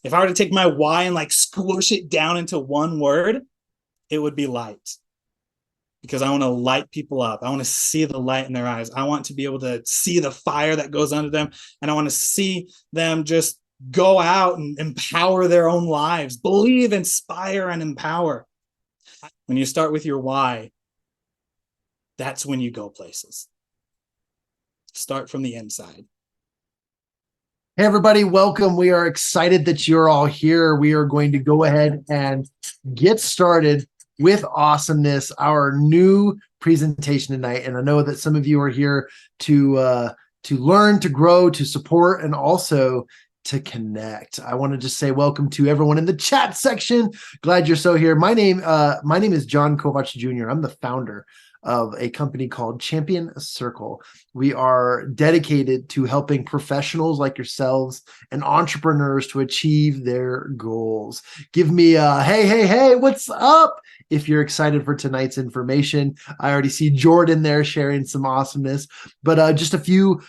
If I were to take my why and like squish it down into one word, it would be light. Because I want to light people up. I want to see the light in their eyes. I want to be able to see the fire that goes under them. And I want to see them just go out and empower their own lives, believe, inspire, and empower. When you start with your why, that's when you go places. Start from the inside. Hey, everybody, welcome. We are excited that you're all here. We are going to go ahead and get started with awesomeness, our new presentation tonight. And I know that some of you are here to learn, to grow, to support, and also to connect. I want to just say welcome to everyone in the chat section. Glad you're so here. My name is John Kovacs Jr. I'm the founder of a company called Champion Circle. We are dedicated to helping professionals like yourselves and entrepreneurs to achieve their goals. Give me a hey, what's up? If you're excited for tonight's information. I already see Jordan there sharing some awesomeness, but just a few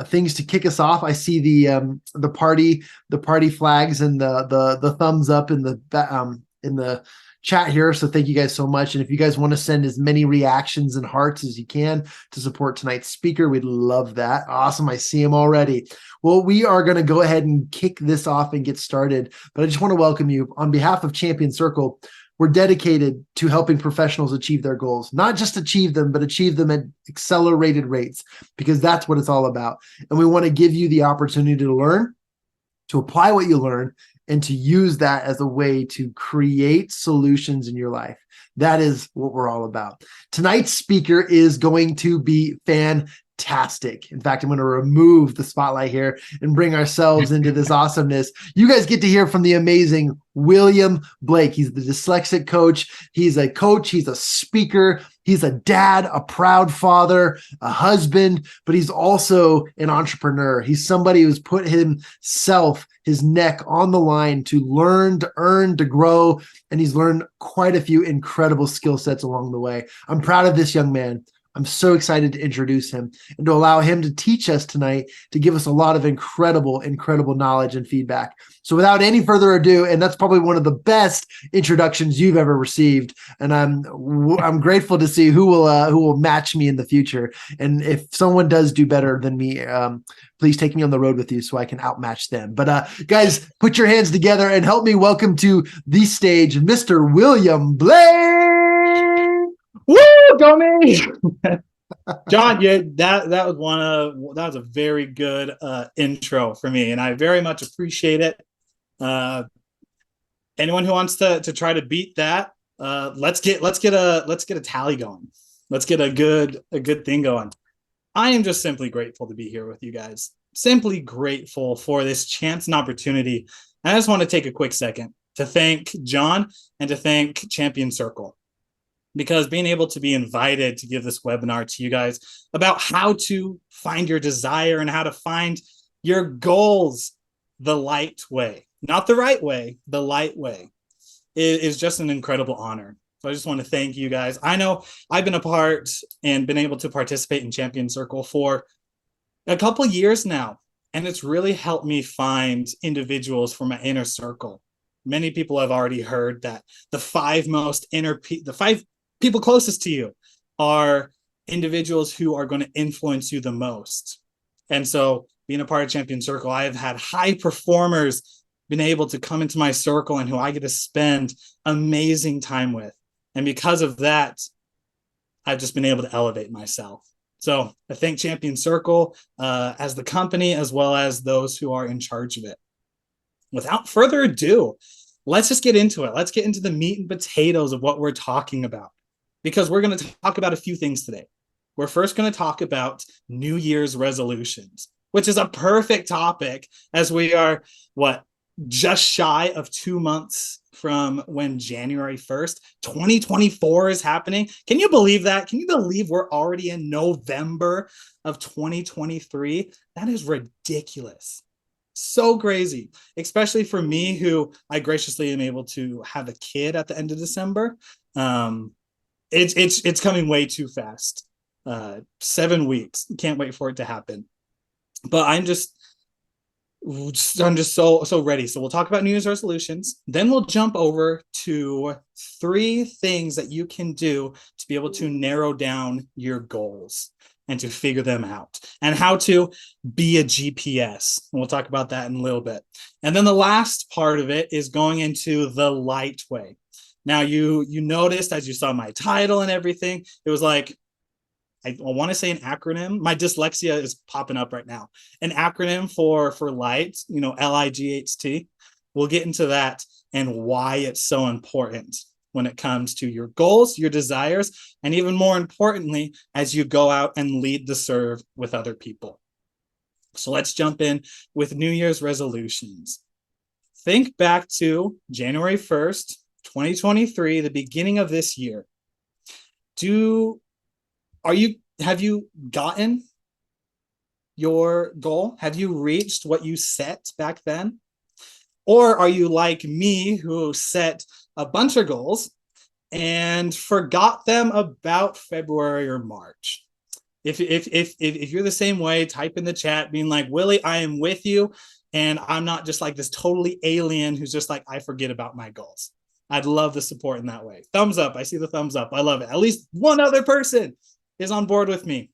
things to kick us off. I see the party flags and the thumbs up in the chat here. So thank you guys so much. And if you guys want to send as many reactions and hearts as you can to support tonight's speaker, we'd love that. Awesome. I see him already. Well, we are going to go ahead and kick this off and get started. But I just want to welcome you on behalf of Champion Circle. We're dedicated to helping professionals achieve their goals, not just achieve them, but achieve them at accelerated rates, because that's what it's all about. And we want to give you the opportunity to learn, to apply what you learn, and to use that as a way to create solutions in your life. That is what we're all about. Tonight's speaker is going to be fantastic. In fact, I'm going to remove the spotlight here and bring ourselves into this awesomeness. You guys get to hear from the amazing William Blake. He's the dyslexic coach. He's a coach. He's a speaker. He's a dad, a proud father, a husband, but he's also an entrepreneur. He's somebody who's put his neck on the line to learn, to earn, to grow, and he's learned quite a few incredible skill sets along the way. I'm proud of this young man. I'm so excited to introduce him and to allow him to teach us tonight, to give us a lot of incredible knowledge and feedback. So without any further ado, and that's probably one of the best introductions you've ever received, and I'm grateful to see who will match me in the future. And if someone does do better than me, please take me on the road with you so I can outmatch them. But guys, put your hands together and help me welcome to the stage, Mr. William Blake. Woo, go me! John, yeah, that was a very good intro for me, and I very much appreciate it. Anyone who wants to try to beat that, let's get a tally going. Let's get a good thing going. I am just simply grateful to be here with you guys. Simply grateful for this chance and opportunity. And I just want to take a quick second to thank John and to thank Champion Circle, because being able to be invited to give this webinar to you guys about how to find your desire and how to find your goals the light way, not the right way, the light way, is just an incredible honor. So I just want to thank you guys. I know I've been a part and been able to participate in Champion Circle for a couple of years now, and it's really helped me find individuals for my inner circle. Many people have already heard that the five people closest to you are individuals who are going to influence you the most. And so being a part of Champion Circle, I have had high performers been able to come into my circle and who I get to spend amazing time with. And because of that, I've just been able to elevate myself. So I thank Champion Circle as the company, as well as those who are in charge of it. Without further ado, let's just get into it. Let's get into the meat and potatoes of what we're talking about, because we're going to talk about a few things today. We're first going to talk about New Year's resolutions, which is a perfect topic as we are, just shy of 2 months from when January 1st, 2024 is happening. Can you believe that? Can you believe we're already in November of 2023? That is ridiculous. So crazy, especially for me, who I graciously am able to have a kid at the end of December. It's coming way too fast. 7 weeks. Can't wait for it to happen. But I'm just I'm just so ready. So we'll talk about New Year's resolutions. Then we'll jump over to 3 things that you can do to be able to narrow down your goals and to figure them out, and how to be a GPS. And we'll talk about that in a little bit. And then the last part of it is going into the light way. Now you noticed as you saw my title and everything, it was like, I want to say an acronym. My dyslexia is popping up right now. An acronym for light, L.I.G.H.T. We'll get into that and why it's so important when it comes to your goals, your desires, and even more importantly, as you go out and lead the serve with other people. So let's jump in with New Year's resolutions. Think back to January 1st, 2023, the beginning of this year. Have you gotten your goal? Have you reached what you set back then? Or are you like me, who set a bunch of goals and forgot them about February or March? If you're the same way, type in the chat being like, Willie, I am with you, and I'm not just like this totally alien who's just like, I forget about my goals. I'd love the support in that way. Thumbs up. I see the thumbs up. I love it. At least one other person is on board with me.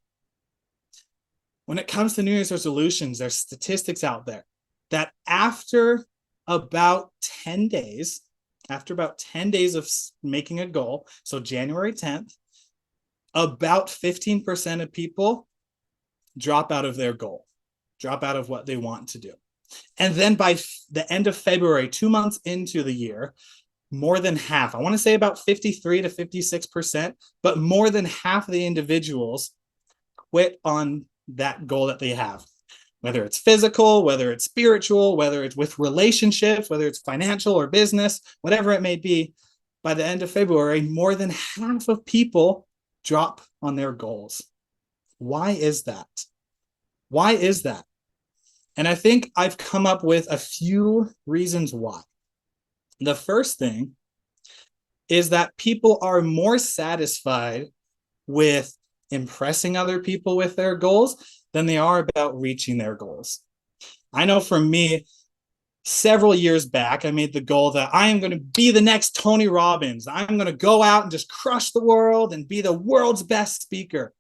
When it comes to New Year's resolutions, there's statistics out there that after about 10 days, of making a goal, so January 10th, about 15% of people drop out of their goal, drop out of what they want to do. And then by the end of February, 2 months into the year, more than half, I want to say about 53 to 56%, but more than half of the individuals quit on that goal that they have, whether it's physical, whether it's spiritual, whether it's with relationships, whether it's financial or business, whatever it may be. By the end of February, more than half of people drop on their goals. Why is that? Why is that? And I think I've come up with a few reasons why. The first thing is that people are more satisfied with impressing other people with their goals than they are about reaching their goals. I know for me, several years back, I made the goal that I am going to be the next Tony Robbins. I'm going to go out and just crush the world and be the world's best speaker.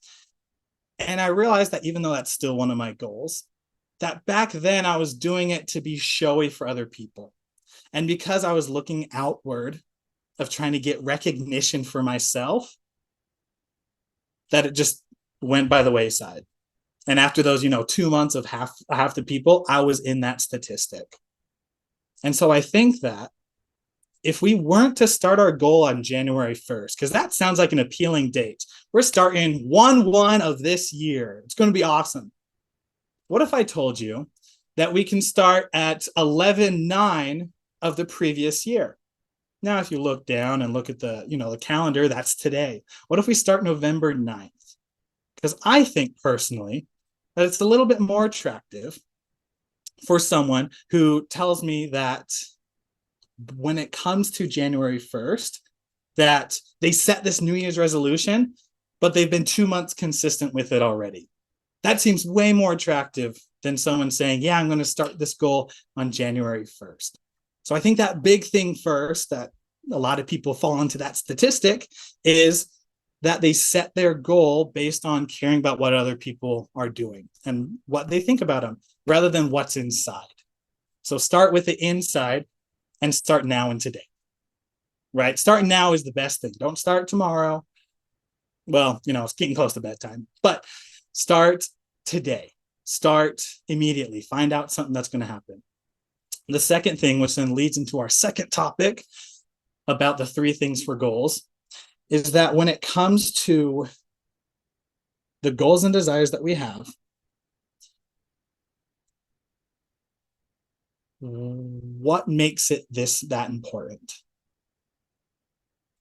And I realized that even though that's still one of my goals, that back then I was doing it to be showy for other people. And because I was looking outward of trying to get recognition for myself, that it just went by the wayside. And after those, 2 months of half the people, I was in that statistic. And so I think that if we weren't to start our goal on January 1st, because that sounds like an appealing date, we're starting 1/1 of this year. It's going to be awesome. What if I told you that we can start at 11/9 of the previous year? Now, if you look down and look at the calendar, that's today. What if we start November 9th? Because I think personally that it's a little bit more attractive for someone who tells me that when it comes to January 1st, that they set this New Year's resolution, but they've been 2 months consistent with it already. That seems way more attractive than someone saying, yeah, I'm going to start this goal on January 1st. So I think that big thing first, that a lot of people fall into that statistic, is that they set their goal based on caring about what other people are doing and what they think about them, rather than what's inside. So start with the inside and start now and today, right? Starting now is the best thing. Don't start tomorrow. Well, it's getting close to bedtime, but start today. Start immediately. Find out something that's going to happen. The second thing, which then leads into our second topic about the 3 things for goals, is that when it comes to the goals and desires that we have, what makes it that important?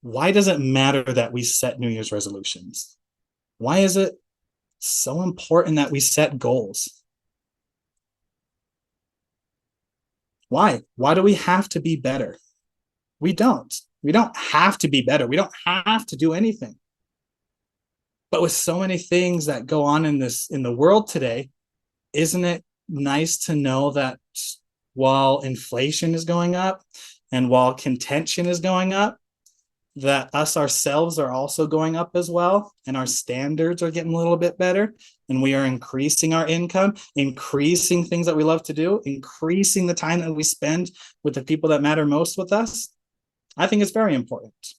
Why does it matter that we set New Year's resolutions? Why is it so important that we set goals? Why? Why do we have to be better? We don't. We don't have to be better. We don't have to do anything. But with so many things that go on in the world today, isn't it nice to know that while inflation is going up and while contention is going up, that us ourselves are also going up as well, and our standards are getting a little bit better, and we are increasing our income, increasing things that we love to do, increasing the time that we spend with the people that matter most with us. I think it's very important.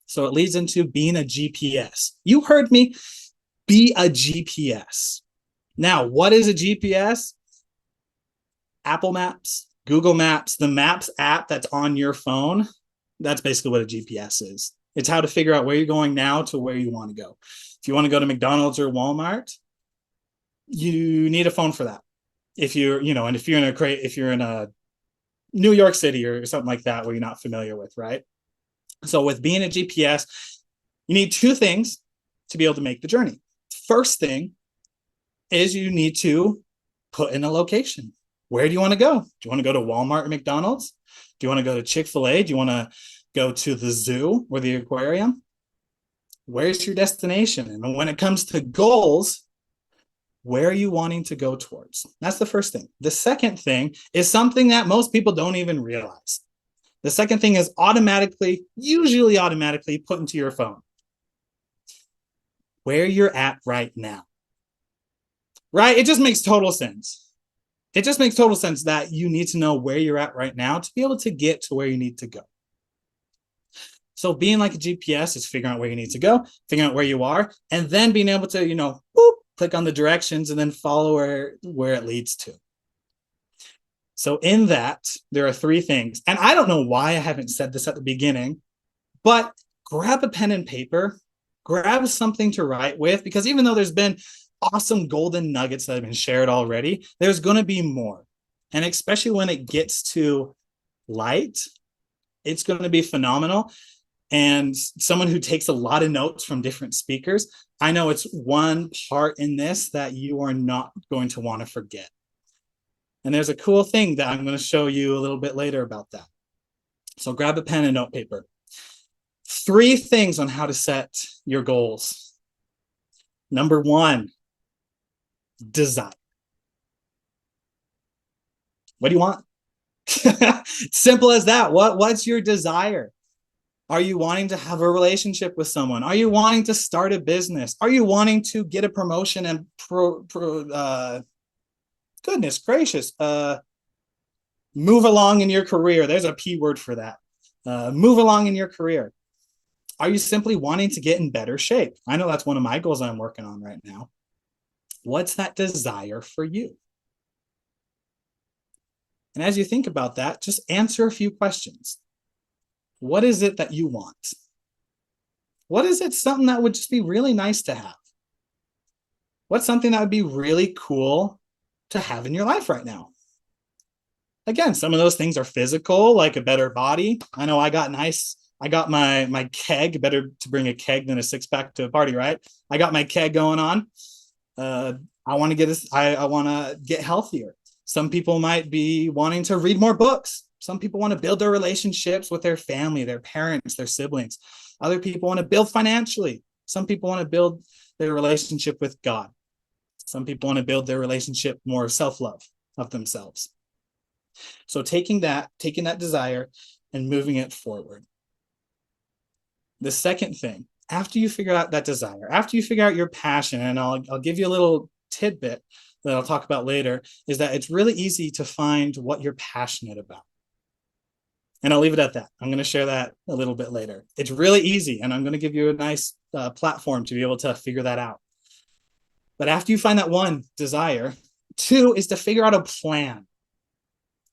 So it leads into being a GPS. You heard me. Be a GPS. Now, what is a GPS? Apple Maps, Google Maps, the Maps app that's on your phone. That's basically what a GPS is. It's how to figure out where you're going now to where you want to go. If you want to go to McDonald's or Walmart, you need a phone for that. If you're, and if you're in a New York City or something like that where you're not familiar with, right? So with being a GPS, you need two things to be able to make the journey. First thing is you need to put in a location. Where do you want to go? Do you want to go to Walmart or McDonald's? Do you want to go to Chick-fil-A? Do you want to go to the zoo or the aquarium? Where's your destination? And when it comes to goals, where are you wanting to go towards? That's the first thing. The second thing is something that most people don't even realize. The second thing is usually automatically put into your phone. Where you're at right now. Right? It just makes total sense. It just makes total sense that you need to know where you're at right now to be able to get to where you need to go. So being like a GPS is figuring out where you need to go, figuring out where you are, and then being able to, click on the directions and then follow where it leads to. So in that, there are three things. And I don't know why I haven't said this at the beginning, but grab a pen and paper, grab something to write with, because even though there's been awesome golden nuggets that have been shared already, there's going to be more. And especially when it gets to light, it's going to be phenomenal. And someone who takes a lot of notes from different speakers, I know it's one part in this that you are not going to want to forget. And there's a cool thing that I'm going to show you a little bit later about that. So grab a pen and note paper. 3 things on how to set your goals. Number 1, desire. What do you want? Simple as that. What's your desire? Are you wanting to have a relationship with someone? Are you wanting to start a business? Are you wanting to get a promotion and goodness gracious, move along in your career? There's a P word for that. Move along in your career. Are you simply wanting to get in better shape? I know that's one of my goals I'm working on right now. What's that desire for you? And as you think about that, just answer a few questions. What is it that you want? What is it? Something that would just be really nice to have? What's something that would be really cool to have in your life right now? Again, some of those things are physical, like a better body. I know I got my keg. Better to bring a keg than a 6-pack to a party, right? I got my keg going on. I want to get healthier. Some people might be wanting to read more books. Some people want to build their relationships with their family, their parents, their siblings. Other people want to build financially. Some people want to build their relationship with God. Some people want to build their relationship more self-love of themselves. So taking that desire and moving it forward. The second thing, after you figure out that desire, after you figure out your passion, and I'll give you a little tidbit that I'll talk about later, is that it's really easy to find what you're passionate about. And I'll leave it at that. I'm going to share that a little bit later. It's really easy, and I'm going to give you a nice platform to be able to figure that out. But after you find that one desire, 2 is to figure out a plan.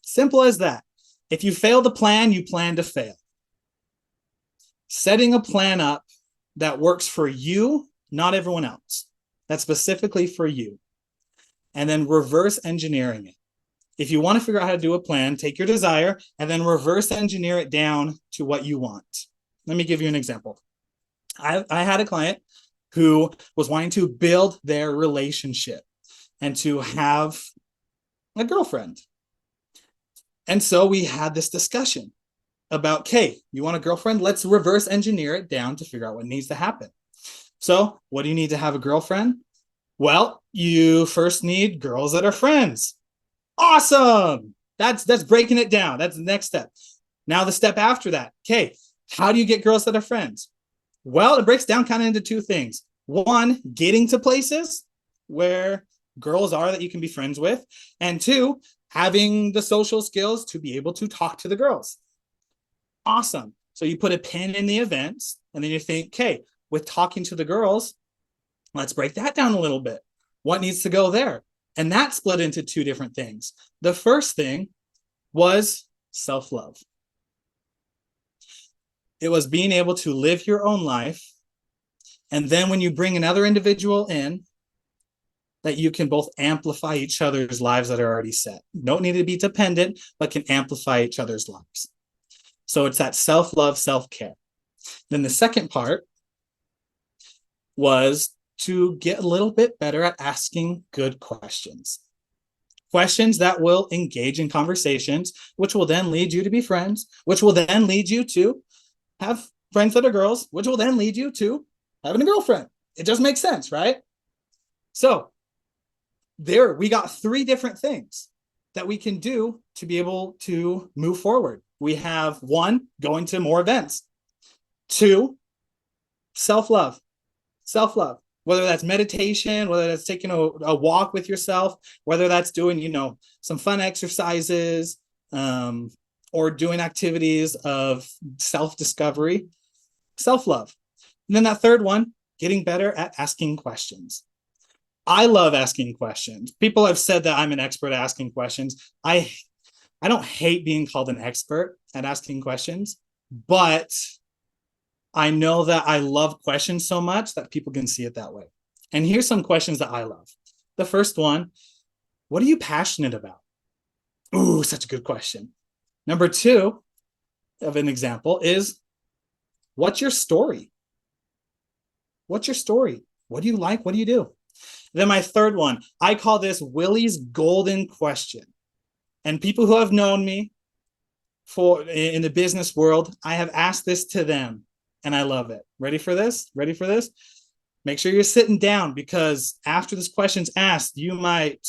Simple as that. If you fail to plan, you plan to fail. Setting a plan up that works for you, not everyone else. That's specifically for you. And then reverse engineering it. If you want to figure out how to do a plan, take your desire and then reverse engineer it down to what you want. Let me give you an example. I had a client who was wanting to build their relationship and to have a girlfriend. And so we had this discussion about, okay, you want a girlfriend? Let's reverse engineer it down to figure out what needs to happen. So what do you need to have a girlfriend? Well, you first need girls that are friends. Awesome. That's breaking it down. That's the next step. Now the step after that. Okay, how do you get girls that are friends? Well, it breaks down kind of into two things. One, getting to places where girls are that you can be friends with, and two, having the social skills to be able to talk to the girls. Awesome. So you put a pin in the events, and then you think, okay, with talking to the girls, let's break that down a little bit. What needs to go there? And that split into two different things. The first thing was self love. It was being able to live your own life. And then when you bring another individual in, that you can both amplify each other's lives that are already set. You don't need to be dependent, but can amplify each other's lives. So it's that self love, self care. Then the second part was to get a little bit better at asking good questions. Questions that will engage in conversations, which will then lead you to be friends, which will then lead you to have friends that are girls, which will then lead you to having a girlfriend. It just makes sense, right? So there, we got three different things that we can do to be able to move forward. We have one, going to more events. Two, self-love. Self-love. Whether that's meditation, whether that's taking a walk with yourself, whether that's doing, some fun exercises, or doing activities of self-discovery, self-love. And then that third one, getting better at asking questions. I love asking questions. People have said that I'm an expert at asking questions. I don't hate being called an expert at asking questions, but I know that I love questions so much that people can see it that way. And here's some questions that I love. The first one, what are you passionate about? Ooh, such a good question. Number two of an example is, what's your story? What's your story? What do you like? What do you do? Then my third one, I call this Willie's golden question. And people who have known me for in the business world, I have asked this to them and I love it. Ready for this? Ready for this? Make sure you're sitting down, because after this question's asked, you might,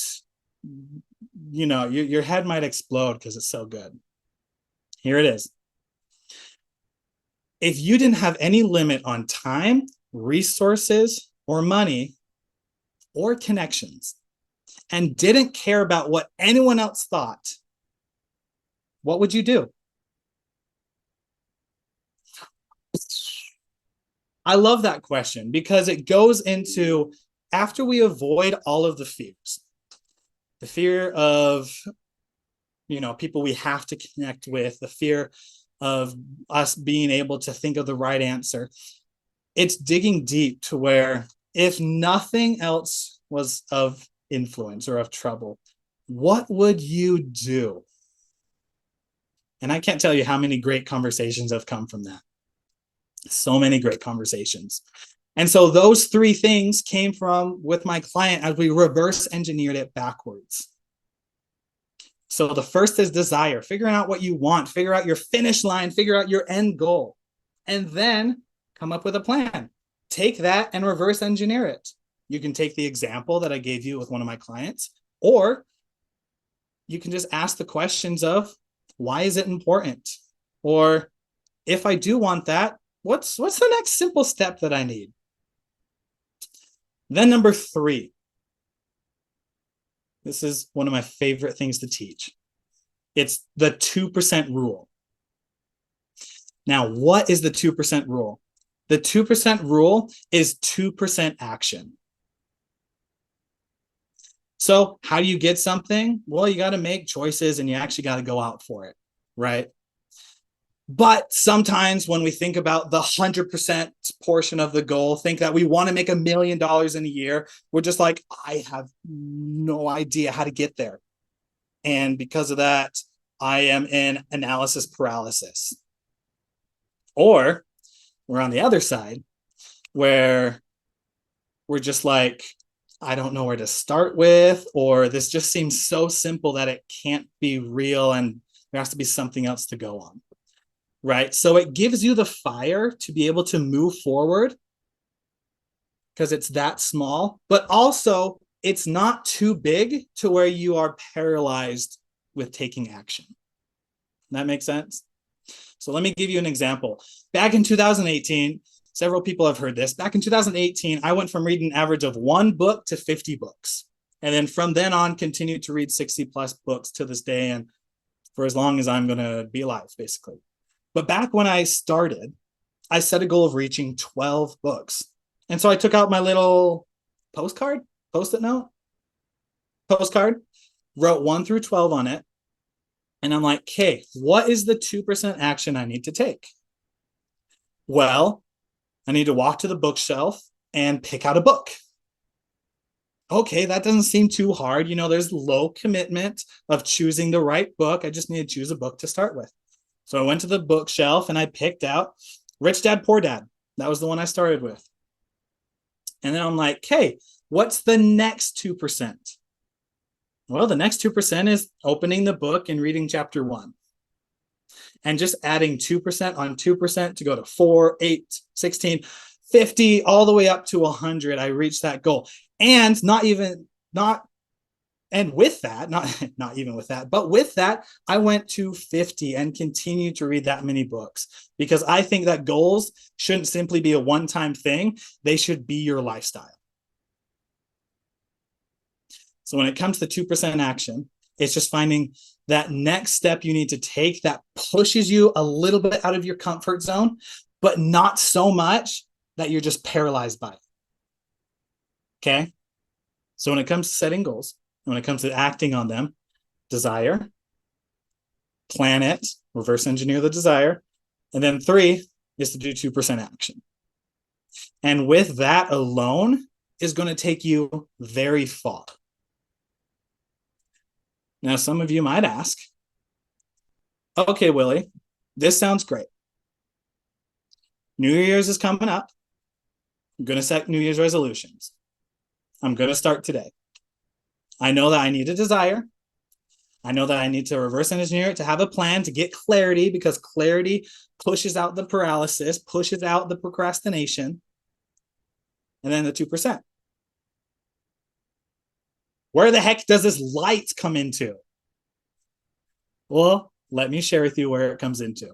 your head might explode because it's so good. Here it is. If you didn't have any limit on time, resources, or money, or connections, and didn't care about what anyone else thought, what would you do? I love that question because it goes into, after we avoid all of the fears, the fear of, people we have to connect with, the fear of us being able to think of the right answer. It's digging deep to where, if nothing else was of influence or of trouble, what would you do? And I can't tell you how many great conversations have come from that. So many great conversations. And so those three things came from with my client as we reverse engineered it backwards. So the first is desire, figuring out what you want, figure out your finish line, figure out your end goal, and then come up with a plan. Take that and reverse engineer it. You can take the example that I gave you with one of my clients, or you can just ask the questions of, why is it important? Or, if I do want that, what's the next simple step that I need? Then number three, this is one of my favorite things to teach. It's the 2% rule. Now, what is the 2% rule? The 2% rule is 2% action. So how do you get something? Well, you got to make choices and you actually got to go out for it, right? But sometimes when we think about the 100% portion of the goal, think that we want to make $1 million in a year, we're just like, I have no idea how to get there. And because of that, I am in analysis paralysis. Or we're on the other side where we're just like, I don't know where to start with, or this just seems so simple that it can't be real and there has to be something else to go on. Right? So it gives you the fire to be able to move forward because it's that small, but also it's not too big to where you are paralyzed with taking action. That makes sense? So let me give you an example. Back in 2018, several people have heard this. Back in 2018, I went from reading an average of 1 book to 50 books. And then from then on, continued to read 60 plus books to this day and for as long as I'm going to be alive, basically. But back when I started, I set a goal of reaching 12 books. And so I took out my little post-it note, postcard, wrote 1 through 12 on it. And I'm like, okay, what is the 2% action I need to take? Well, I need to walk to the bookshelf and pick out a book. Okay, that doesn't seem too hard. There's low commitment of choosing the right book. I just need to choose a book to start with. So I went to the bookshelf and I picked out Rich Dad, Poor Dad. That was the one I started with. And then I'm like, okay, what's the next 2%? Well, the next 2% is opening the book and reading chapter 1. And just adding 2% on 2% to go to 4, 8, 16, 50, all the way up to 100. I reached that goal. And not even with that, I went to 50 and continued to read that many books because I think that goals shouldn't simply be a one-time thing. They should be your lifestyle. So when it comes to 2% action, it's just finding that next step you need to take that pushes you a little bit out of your comfort zone, but not so much that you're just paralyzed by it. Okay? So when it comes to setting goals, when it comes to acting on them, desire, plan it, reverse engineer the desire, and then 3 is to do 2% action. And with that alone is going to take you very far. Now, some of you might ask, okay, Willie, this sounds great. New Year's is coming up. I'm going to set New Year's resolutions. I'm going to start today. I know that I need a desire. I know that I need to reverse engineer it to have a plan to get clarity because clarity pushes out the paralysis, pushes out the procrastination, and then the 2%. Where the heck does this light come into? Well, let me share with you where it comes into.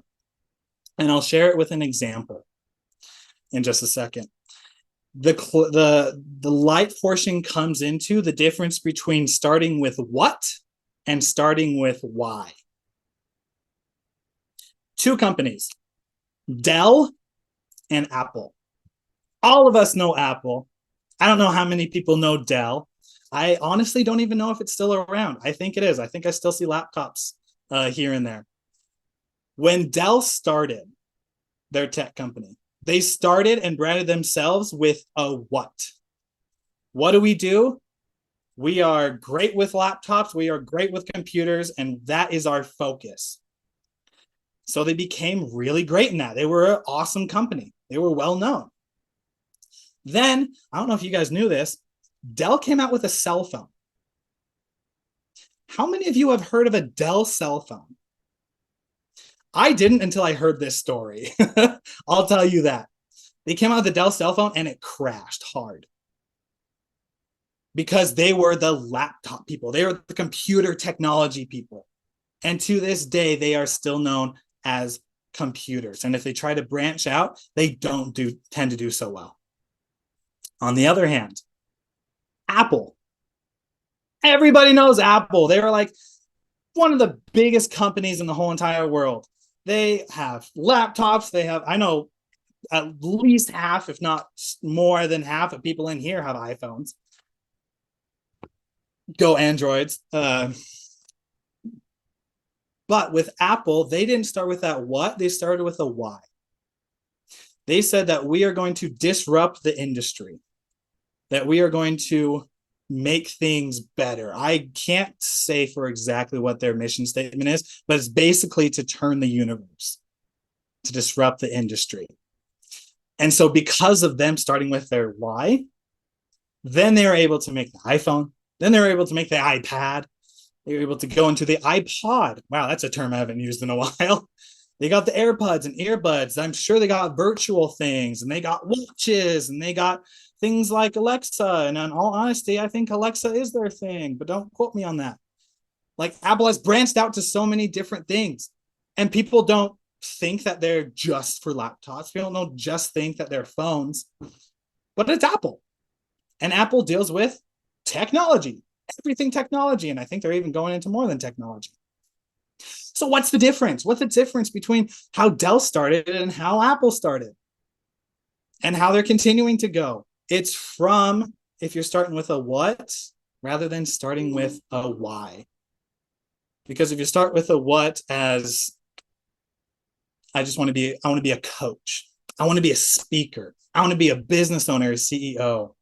And I'll share it with an example in just a second. The light portion comes into the difference between starting with what and starting with why. 2 companies, Dell and Apple. All of us know Apple. I don't know how many people know Dell. I honestly don't even know if it's still around. I think it is. I think I still see laptops here and there. When Dell started their tech company, they started and branded themselves with a what? What do? We are great with laptops. We are great with computers, and that is our focus. So they became really great in that. They were an awesome company. They were well known. Then, I don't know if you guys knew this, Dell came out with a cell phone. How many of you have heard of a Dell cell phone? I didn't until I heard this story. I'll tell you that. They came out with the Dell cell phone and it crashed hard. Because they were the laptop people. They were the computer technology people. And to this day, they are still known as computers. And if they try to branch out, they don't tend to do so well. On the other hand, Apple. Everybody knows Apple. They were like one of the biggest companies in the whole entire world. They have laptops. I know at least half, if not more than half of people in here have iPhones. Go Androids. But with Apple, they didn't start with that what, they started with a why. They said that we are going to disrupt the industry, that we are going to make things better. I can't say for exactly what their mission statement is, but it's basically to turn the universe, to disrupt the industry. And so because of them starting with their why, then they were able to make the iPhone, then they were able to make the iPad, they were able to go into the iPod. Wow, that's a term I haven't used in a while. They got the AirPods and earbuds. I'm sure they got virtual things and they got watches and they got things like Alexa. And in all honesty, I think Alexa is their thing, but don't quote me on that. Like Apple has branched out to so many different things, and people don't think that they're just for laptops. People don't just think that they're phones, but it's Apple. And Apple deals with technology, everything technology. And I think they're even going into more than technology. So what's the difference? What's the difference between how Dell started and how Apple started and how they're continuing to go? It's from, if you're starting with a what rather than starting with a why. Because if you start with a what as I want to be a coach. I want to be a speaker. I want to be a business owner, a CEO.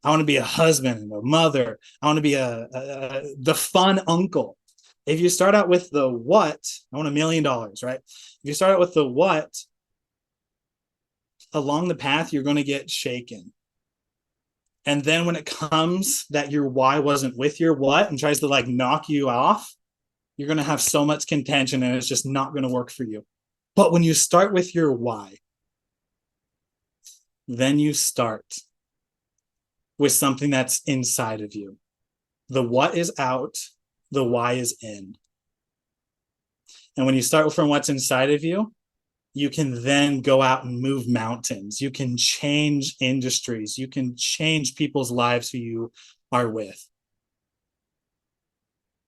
I want to be a husband, a mother. I want to be the fun uncle. If you start out with the what, I want $1 million, right? If you start out with the what, along the path, you're going to get shaken. And then when it comes that your why wasn't with your what and tries to like knock you off, you're going to have so much contention and it's just not going to work for you. But when you start with your why, then you start with something that's inside of you. The what is out, the why is in. And when you start from what's inside of you, you can then go out and move mountains. You can change industries. You can change people's lives who you are with.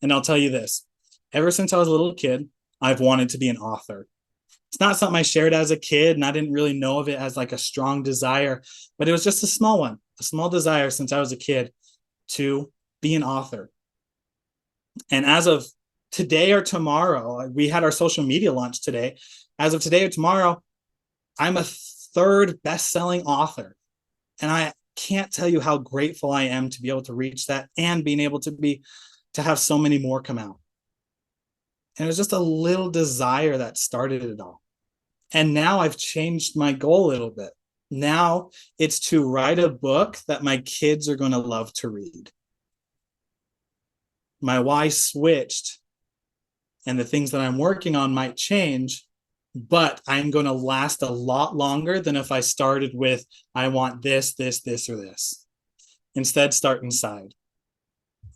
And I'll tell you this, ever since I was a little kid, I've wanted to be an author. It's not something I shared as a kid, and I didn't really know of it as like a strong desire, but it was just a small one, a small desire since I was a kid to be an author. And as of today or tomorrow, we had our social media launch today. As of today or tomorrow, I'm a third best-selling author. And I can't tell you how grateful I am to be able to reach that and being able to have so many more come out. And it was just a little desire that started it all. And now I've changed my goal a little bit. Now it's to write a book that my kids are going to love to read. My why switched, and the things that I'm working on might change, but I'm going to last a lot longer than if I started with, I want this, this, this, or this. Instead, start inside.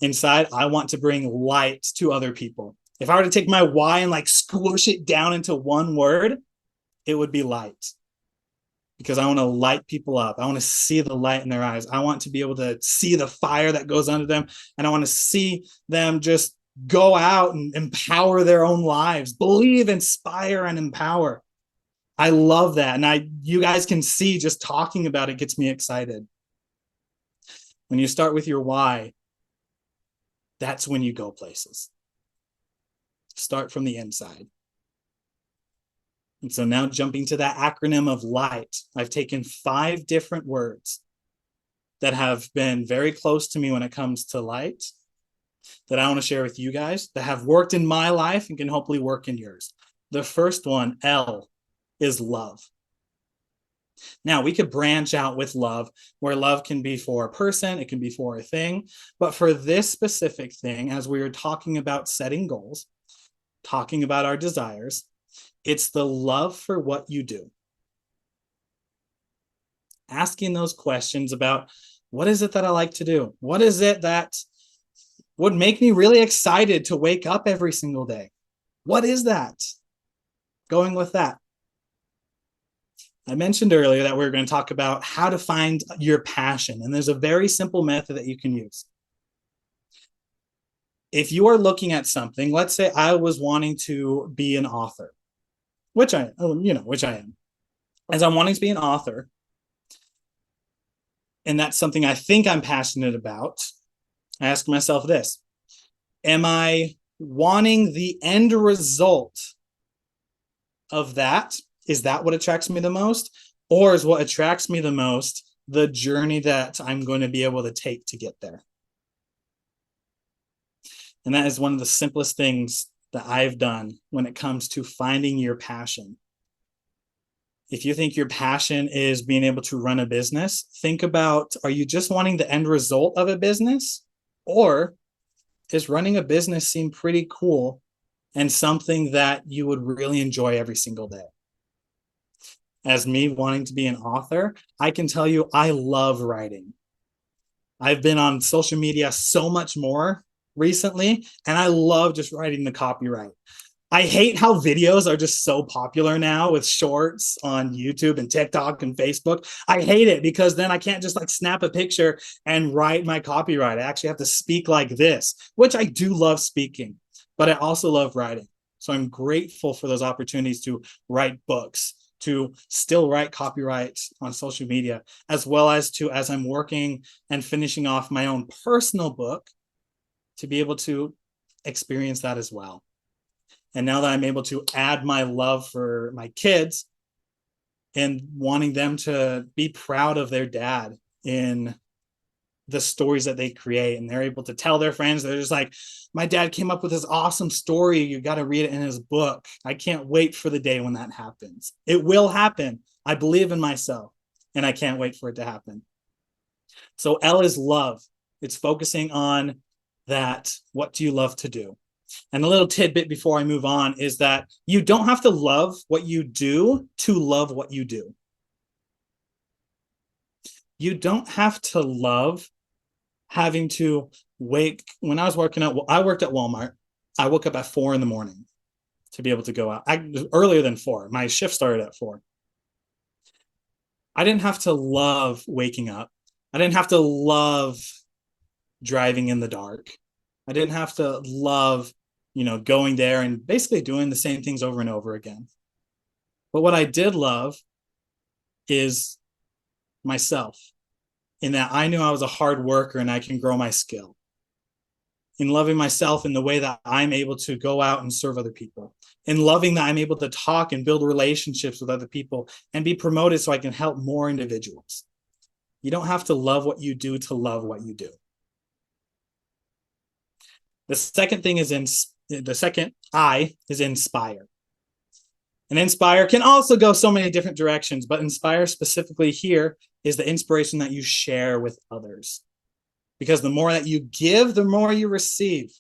Inside, I want to bring light to other people. If I were to take my why and like squish it down into one word, it would be light. Because I want to light people up. I want to see the light in their eyes. I want to be able to see the fire that goes under them. And I want to see them just go out and empower their own lives, believe, inspire, and empower. I love that. And you guys can see just talking about it gets me excited. When you start with your why, that's when you go places. Start from the inside. And so now jumping to that acronym of LIGHT, I've taken 5 different words that have been very close to me when it comes to light that I want to share with you guys that have worked in my life and can hopefully work in yours. The first one, L, is love. Now, we could branch out with love, where love can be for a person, it can be for a thing. But for this specific thing, as we were talking about setting goals, talking about our desires, it's the love for what you do. Asking those questions about what is it that I like to do? What is it that would make me really excited to wake up every single day? What is that? Going with that. I mentioned earlier that we were going to talk about how to find your passion, and there's a very simple method that you can use. If you are looking at something, let's say I was wanting to be an author, which I am. As I'm wanting to be an author, and that's something I think I'm passionate about, I ask myself this: am I wanting the end result of that? Is that what attracts me the most? Or is what attracts me the most the journey that I'm going to be able to take to get there? And that is one of the simplest things that I've done when it comes to finding your passion. If you think your passion is being able to run a business, think about, are you just wanting the end result of a business? Or is running a business seem pretty cool and something that you would really enjoy every single day. As me wanting to be an author, I can tell you I love writing. I've been on social media so much more recently, and I love just writing the copyright. I hate how videos are just so popular now with shorts on YouTube and TikTok and Facebook. I hate it because then I can't just like snap a picture and write my copyright. I actually have to speak like this, which I do love speaking, but I also love writing. So I'm grateful for those opportunities to write books, to still write copyrights on social media, as well as to, as I'm working and finishing off my own personal book, to be able to experience that as well. And now that I'm able to add my love for my kids and wanting them to be proud of their dad in the stories that they create, and they're able to tell their friends, they're just like, my dad came up with this awesome story. You got to read it in his book. I can't wait for the day when that happens. It will happen. I believe in myself, and I can't wait for it to happen. So L is love. It's focusing on that. What do you love to do? And a little tidbit before I move on is that you don't have to love what you do to love what you do. You don't have to love having to wake. When I was working out, I worked at Walmart. I woke up at 4 a.m. to be able to go out. Earlier than 4. My shift started at 4. I didn't have to love waking up. I didn't have to love driving in the dark. I didn't have to love going there and basically doing the same things over and over again. But what I did love is myself, in that I knew I was a hard worker and I can grow my skill. In loving myself in the way that I'm able to go out and serve other people. In loving that I'm able to talk and build relationships with other people and be promoted so I can help more individuals. You don't have to love what you do to love what you do. The second thing is the second I is inspire. And inspire can also go so many different directions, but inspire specifically here is the inspiration that you share with others. Because the more that you give, the more you receive.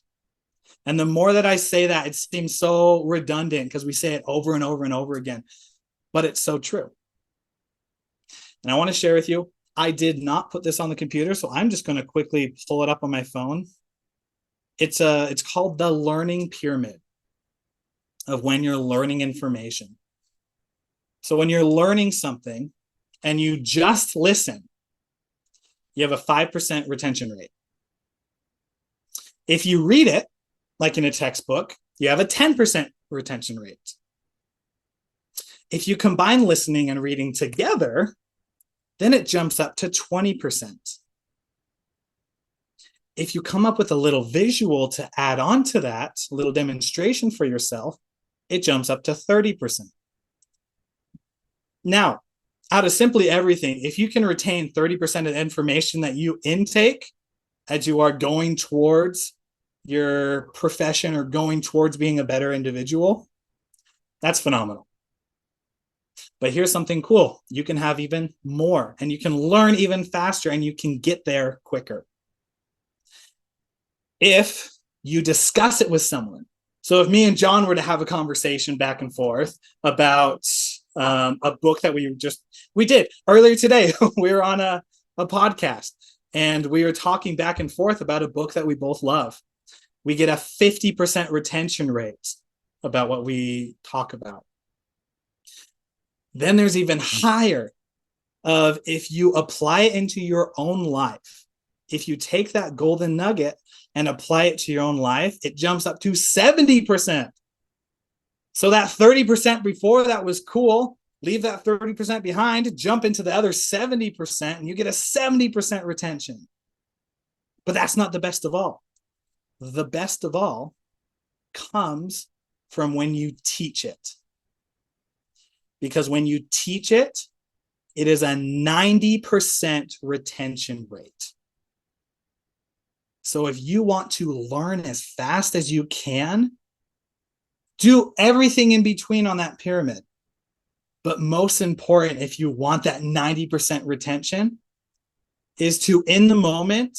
And the more that I say that, it seems so redundant because we say it over and over and over again, but it's so true. And I want to share with you, I did not put this on the computer, so I'm just going to quickly pull it up on my phone. It's called the learning pyramid of when you're learning information. So when you're learning something and you just listen, you have a 5% retention rate. If you read it, like in a textbook, you have a 10% retention rate. If you combine listening and reading together, then it jumps up to 20%. If you come up with a little visual to add on to that, a little demonstration for yourself, it jumps up to 30%. Now, out of simply everything, if you can retain 30% of the information that you intake as you are going towards your profession or going towards being a better individual, that's phenomenal. But here's something cool. You can have even more, and you can learn even faster, and you can get there quicker if you discuss it with someone. So if me and John were to have a conversation back and forth about a book that we did earlier today, we were on a podcast and we were talking back and forth about a book that we both love. We get a 50% retention rate about what we talk about. Then there's even higher of if you apply it into your own life. If you take that golden nugget and apply it to your own life, it jumps up to 70%. So that 30% before that was cool. Leave that 30% behind, jump into the other 70%, and you get a 70% retention. But that's not the best of all. The best of all comes from when you teach it. Because when you teach it, it is a 90% retention rate. So if you want to learn as fast as you can, do everything in between on that pyramid. But most important, if you want that 90% retention, is to, in the moment,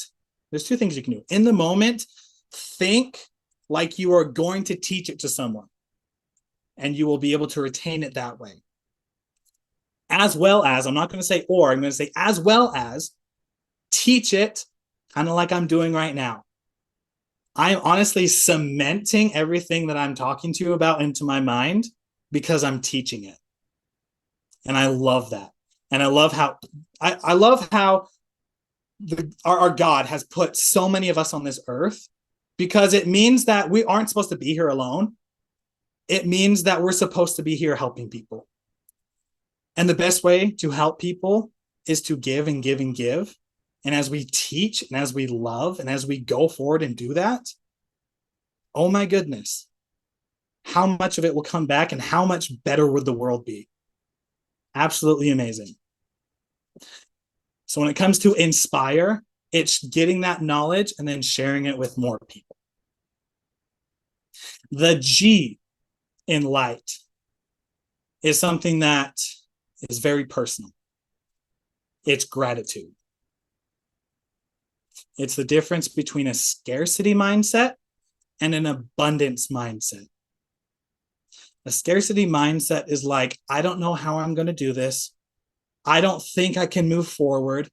there's two things you can do. In the moment, think like you are going to teach it to someone, and you will be able to retain it that way. As well as, I'm not going to say or, I'm going to say as well as teach it kind of like I'm doing right now. I'm honestly cementing everything that I'm talking to you about into my mind because I'm teaching it. And I love that. And I love how our God has put so many of us on this earth, because it means that we aren't supposed to be here alone. It means that we're supposed to be here helping people. And the best way to help people is to give and give and give. And as we teach and as we love and as we go forward and do that, oh my goodness, how much of it will come back and how much better would the world be? Absolutely amazing. So when it comes to inspire, it's getting that knowledge and then sharing it with more people. The G in light is something that is very personal. It's gratitude. It's the difference between a scarcity mindset and an abundance mindset. A scarcity mindset is like, I don't know how I'm going to do this. I don't think I can move forward.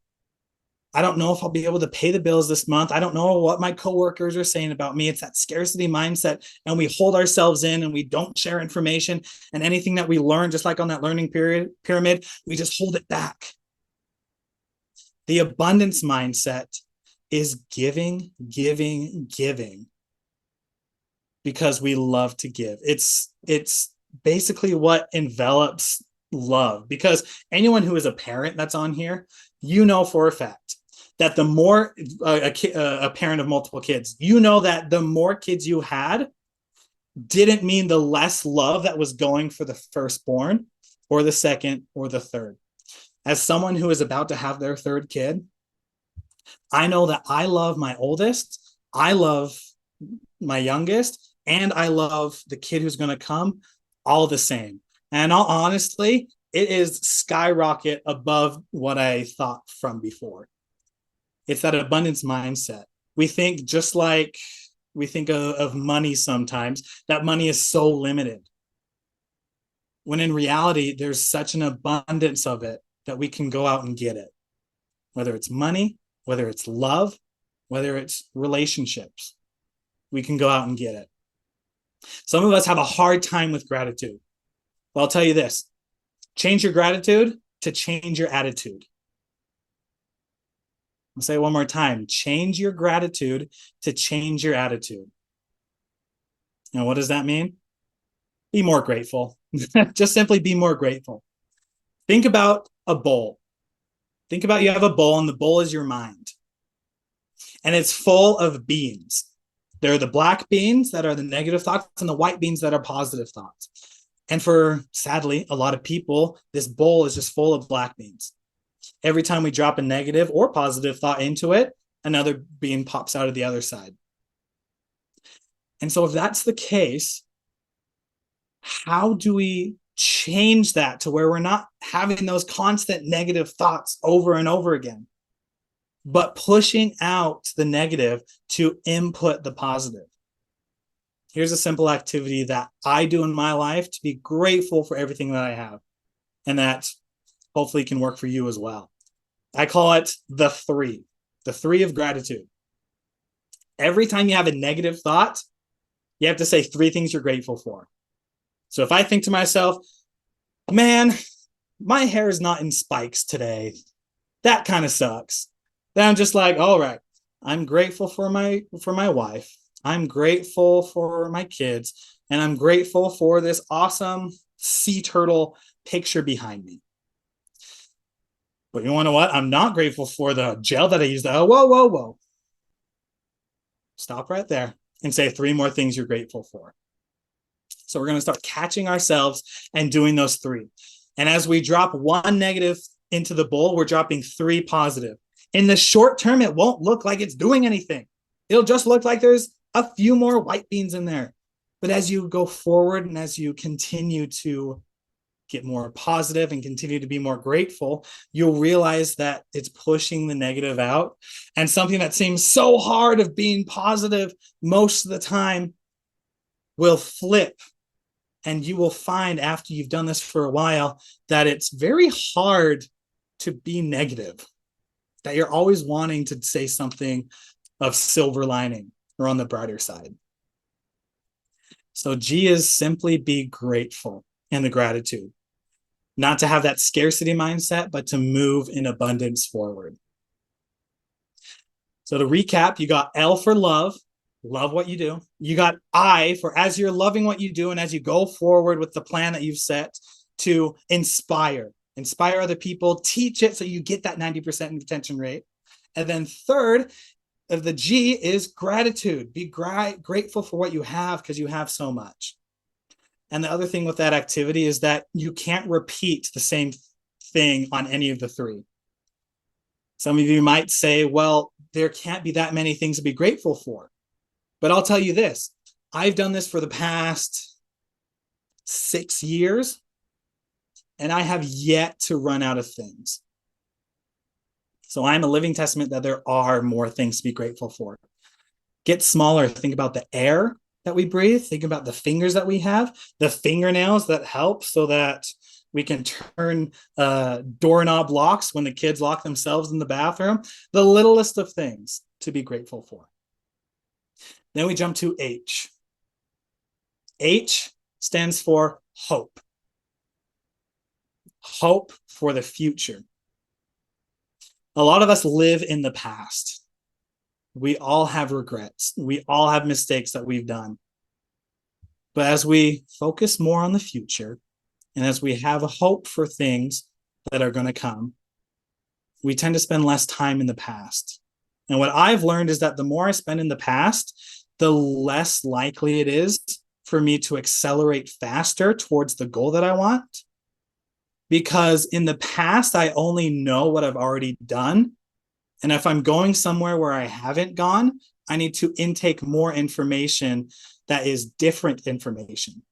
I don't know if I'll be able to pay the bills this month. I don't know what my coworkers are saying about me. It's that scarcity mindset. And we hold ourselves in and we don't share information, and anything that we learn, just like on that learning pyramid, we just hold it back. The abundance mindset is giving, giving, giving, because we love to give. It's basically what envelops love, because anyone who is a parent that's on here, you know for a fact that the more a parent of multiple kids, you know that the more kids you had didn't mean the less love that was going for the firstborn or the second or the third. As someone who is about to have their third kid, I know that I love my oldest, I love my youngest, and I love the kid who's going to come all the same. And honestly, it is skyrocket above what I thought from before. It's that abundance mindset. We think, just like we think of money sometimes, that money is so limited. When in reality, there's such an abundance of it that we can go out and get it. Whether it's money, whether it's love, whether it's relationships, we can go out and get it. Some of us have a hard time with gratitude. Well, I'll tell you this: change your gratitude to change your attitude. I'll say it one more time: change your gratitude to change your attitude. And what does that mean? Be more grateful. Just simply be more grateful. Think about a bowl. Think about, you have a bowl, and the bowl is your mind. And it's full of beans. There are the black beans that are the negative thoughts and the white beans that are positive thoughts. And for, sadly, a lot of people, this bowl is just full of black beans. Every time we drop a negative or positive thought into it, another bean pops out of the other side. And so if that's the case, how do we change that to where we're not having those constant negative thoughts over and over again, but pushing out the negative to input the positive? Here's a simple activity that I do in my life to be grateful for everything that I have, and that hopefully can work for you as well. I call it the three of gratitude. Every time you have a negative thought, you have to say 3 things you're grateful for. So if I think to myself, man, my hair is not in spikes today, that kind of sucks, then I'm just like, all right, I'm grateful for my wife, I'm grateful for my kids, and I'm grateful for this awesome sea turtle picture behind me. But you want to know what? I'm not grateful for the gel that I used. Oh, whoa. Stop right there and say 3 more things you're grateful for. So we're going to start catching ourselves and doing those 3. And as we drop 1 negative into the bowl, we're dropping 3 positive. In the short term, it won't look like it's doing anything. It'll just look like there's a few more white beans in there. But as you go forward and as you continue to get more positive and continue to be more grateful, you'll realize that it's pushing the negative out. And something that seems so hard of being positive most of the time will flip. And you will find after you've done this for a while that it's very hard to be negative, that you're always wanting to say something of silver lining or on the brighter side. So G is simply be grateful in the gratitude, not to have that scarcity mindset, but to move in abundance forward. So to recap, you got L for love, love what you do. You got I for as you're loving what you do and as you go forward with the plan that you've set, to inspire other people, teach it so you get that 90% retention rate. And then third of the G is gratitude. Be grateful for what you have because you have so much. And the other thing with that activity is that you can't repeat the same thing on any of the three. Some of you might say, well, there can't be that many things to be grateful for. But I'll tell you this, I've done this for the past 6 years, and I have yet to run out of things. So I'm a living testament that there are more things to be grateful for. Get smaller. Think about the air that we breathe. Think about the fingers that we have, the fingernails that help so that we can turn doorknob locks when the kids lock themselves in the bathroom. The littlest of things to be grateful for. Then we jump to H. H stands for hope. Hope for the future. A lot of us live in the past. We all have regrets. We all have mistakes that we've done. But as we focus more on the future, and as we have a hope for things that are going to come, we tend to spend less time in the past. And what I've learned is that the more I spend in the past, the less likely it is for me to accelerate faster towards the goal that I want. Because in the past, I only know what I've already done. And if I'm going somewhere where I haven't gone, I need to intake more information that is different information.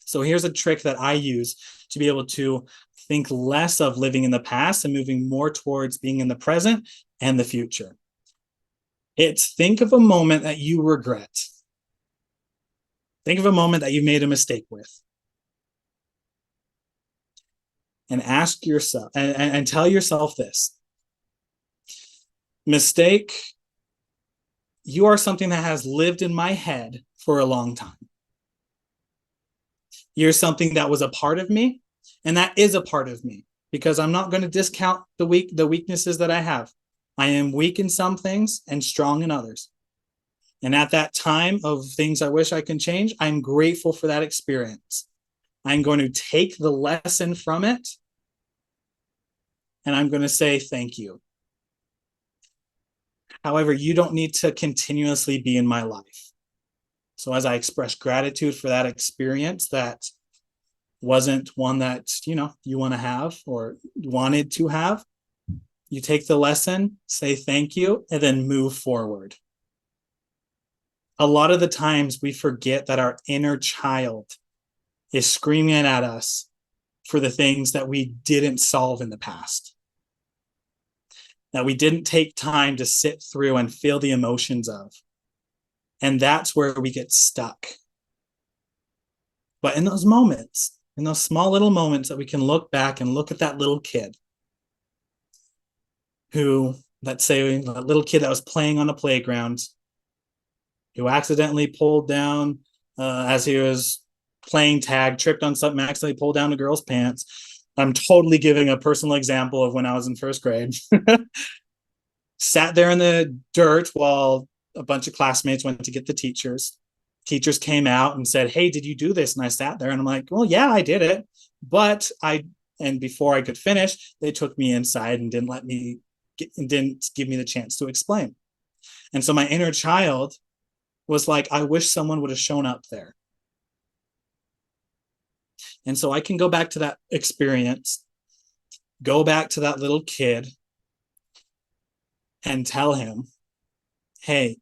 So here's a trick that I use to be able to think less of living in the past and moving more towards being in the present and the future. It's think of a moment that you regret. Think of a moment that you made a mistake with. And ask yourself and tell yourself this. Mistake, you are something that has lived in my head for a long time. You're something that was a part of me, and that is a part of me, because I'm not going to discount the weaknesses that I have. I am weak in some things and strong in others. And at that time of things I wish I can change, I'm grateful for that experience. I'm going to take the lesson from it, and I'm going to say thank you. However, you don't need to continuously be in my life. So as I express gratitude for that experience that wasn't one that, you want to have or wanted to have, you take the lesson, say thank you, and then move forward. A lot of the times we forget that our inner child is screaming at us for the things that we didn't solve in the past, that we didn't take time to sit through and feel the emotions of. And that's where we get stuck. But in those moments, in those small little moments that we can look back and look at that little kid who, let's say, a little kid that was playing on a playground, who accidentally pulled down as he was playing tag, tripped on something, accidentally pulled down a girl's pants. I'm totally giving a personal example of when I was in first grade. Sat there in the dirt while a bunch of classmates went to get the teachers. Teachers came out and said, "Hey, did you do this?" And I sat there and I'm like, "Well, yeah, I did it." And before I could finish, they took me inside and didn't give me the chance to explain. And so my inner child was like, I wish someone would have shown up there. And so I can go back to that experience, go back to that little kid and tell him, hey,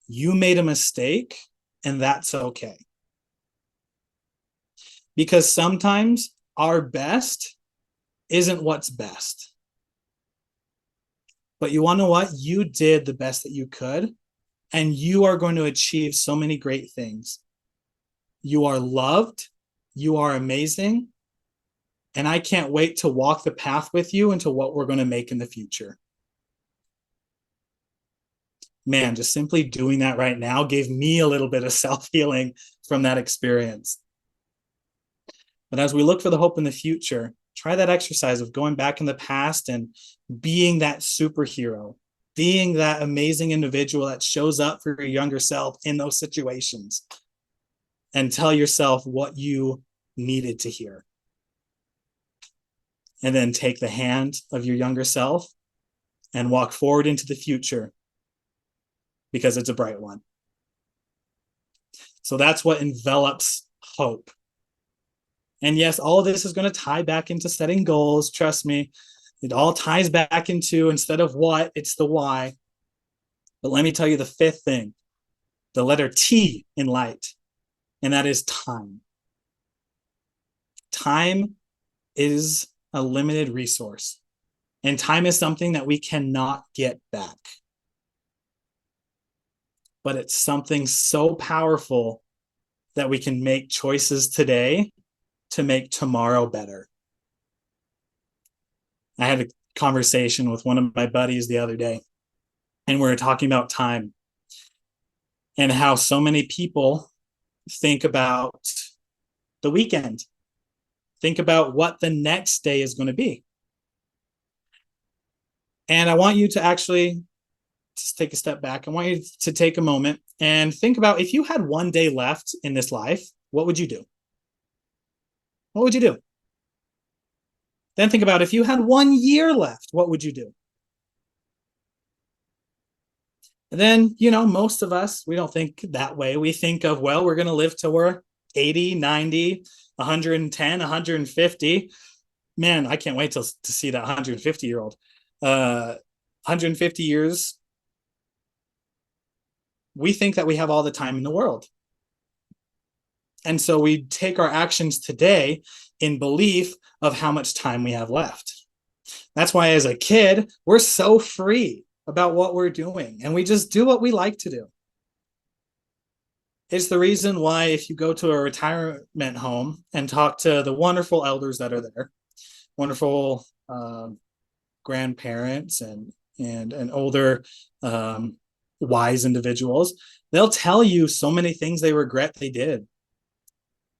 you made a mistake and that's okay. Because sometimes our best isn't what's best. But you want to know what? You did the best that you could, and you are going to achieve so many great things. You are loved. You are amazing. And I can't wait to walk the path with you into what we're going to make in the future. Man, just simply doing that right now gave me a little bit of self-healing from that experience. But as we look for the hope in the future, try that exercise of going back in the past and being that superhero, being that amazing individual that shows up for your younger self in those situations, and tell yourself what you needed to hear. And then take the hand of your younger self and walk forward into the future, because it's a bright one. So that's what envelops hope. And yes, all of this is going to tie back into setting goals. Trust me, it all ties back into, instead of what, it's the why. But let me tell you the fifth thing, the letter T in light, and that is time. Time is a limited resource, and time is something that we cannot get back. But it's something so powerful that we can make choices today to make tomorrow better. I had a conversation with one of my buddies the other day, and we were talking about time and how so many people think about the weekend, think about what the next day is going to be. And I want you to actually just take a step back. I want you to take a moment and think about, if you had one day left in this life, what would you do? What would you do? Then think about, if you had 1 year left, what would you do? And then, most of us, we don't think that way. We think of, well, we're going to live till we're 80, 90, 110, 150. Man, I can't wait to see that 150-year-old. 150 years, we think that we have all the time in the world. And so we take our actions today in belief of how much time we have left. That's why as a kid, we're so free about what we're doing, and we just do what we like to do. It's the reason why if you go to a retirement home and talk to the wonderful elders that are there, wonderful grandparents and older wise individuals, they'll tell you so many things they regret they did,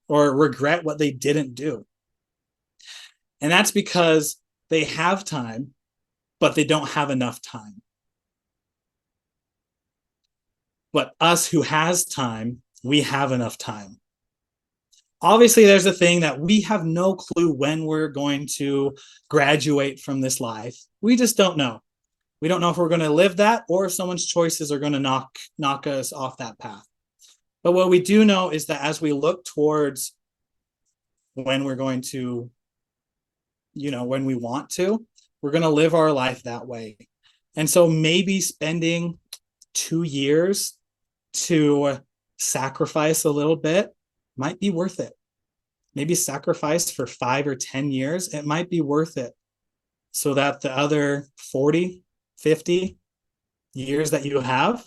or regret what they didn't do. And that's because they have time, but they don't have enough time. But us who has time, we have enough time. Obviously, there's a thing that we have no clue when we're going to graduate from this life. We just don't know. We don't know if we're going to live that, or if someone's choices are going to knock us off that path. But what we do know is that as we look towards when we're going to, when we want to, we're going to live our life that way. And so maybe spending 2 years to sacrifice a little bit might be worth it. Maybe sacrifice for 5 or 10 years, it might be worth it, so that the other 40, 50 years that you have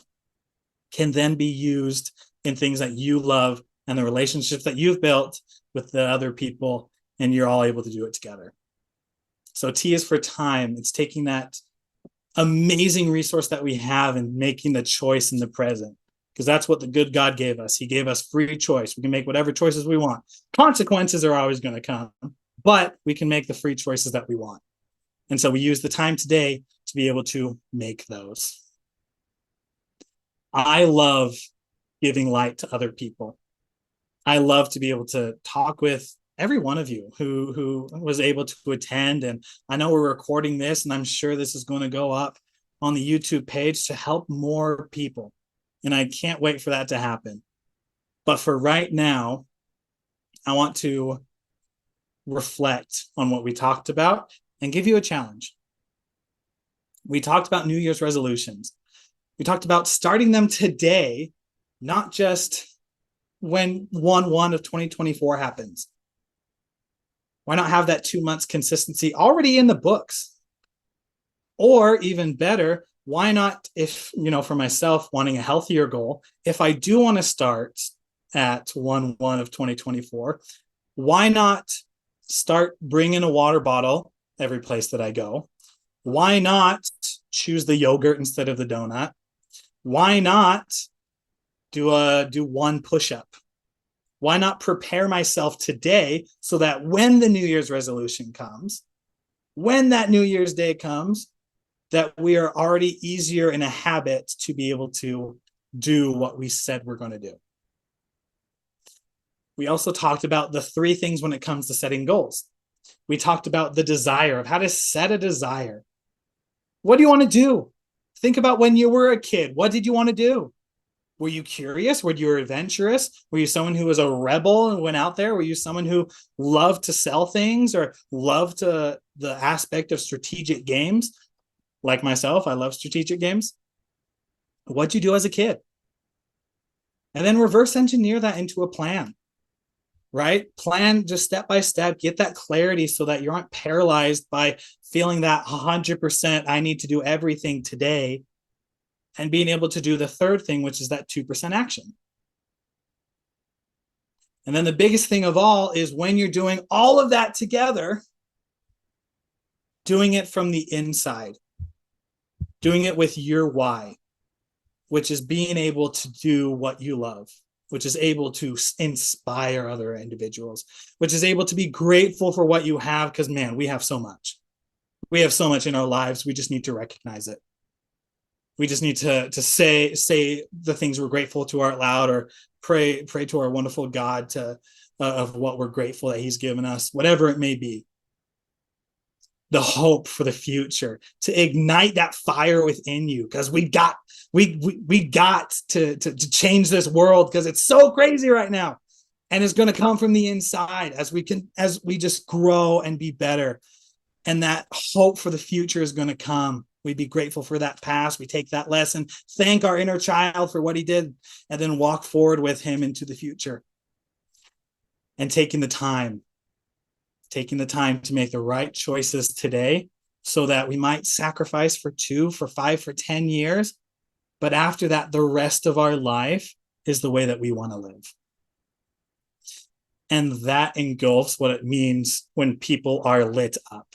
can then be used in things that you love and the relationships that you've built with the other people, and you're all able to do it together. So T is for time. It's taking that amazing resource that we have and making the choice in the present, because that's what the good God gave us. He gave us free choice. We can make whatever choices we want. Consequences are always going to come, but we can make the free choices that we want. And so we use the time today to be able to make those. I love giving light to other people. I love to be able to talk with every one of you who was able to attend. And I know we're recording this, and I'm sure this is going to go up on the YouTube page to help more people. And I can't wait for that to happen. But for right now, I want to reflect on what we talked about and give you a challenge. We talked about New Year's resolutions. We talked about starting them today, not just when 1/1 of 2024 happens. Why not have that 2 months consistency already in the books? Or even better, why not, if, for myself wanting a healthier goal, if I do want to start at 1/1 of 2024. Why not start bringing a water bottle every place that I go? Why not choose the yogurt instead of the donut? Why not do one push-up? Why not prepare myself today so that when the New Year's resolution comes, when that New Year's Day comes, that we are already easier in a habit to be able to do what we said we're going to do. We also talked about the 3 things when it comes to setting goals. We talked about the desire, of how to set a desire. What do you want to do? Think about when you were a kid. What did you want to do? Were you curious? Were you adventurous? Were you someone who was a rebel and went out there? Were you someone who loved to sell things or loved the aspect of strategic games? Like myself, I love strategic games. What'd you do as a kid? And then reverse engineer that into a plan, right? Plan just step by step, get that clarity so that you aren't paralyzed by feeling that 100% I need to do everything today, and being able to do the 3rd thing, which is that 2% action. And then the biggest thing of all is when you're doing all of that together, doing it from the inside, doing it with your why, which is being able to do what you love, which is able to inspire other individuals, which is able to be grateful for what you have, because man, we have so much. We have so much in our lives. We just need to recognize it. We just need to say the things we're grateful to out loud, or pray to our wonderful God of what we're grateful that He's given us, whatever it may be. The hope for the future, to ignite that fire within you, because we got to change this world, because it's so crazy right now, and it's going to come from the inside as we just grow and be better. And that hope for the future is going to come. We be grateful for that past. We take that lesson, thank our inner child for what he did, and then walk forward with him into the future. And taking the time to make the right choices today, so that we might sacrifice for 2, for 5, for 10 years. But after that, the rest of our life is the way that we want to live. And that engulfs what it means when people are lit up,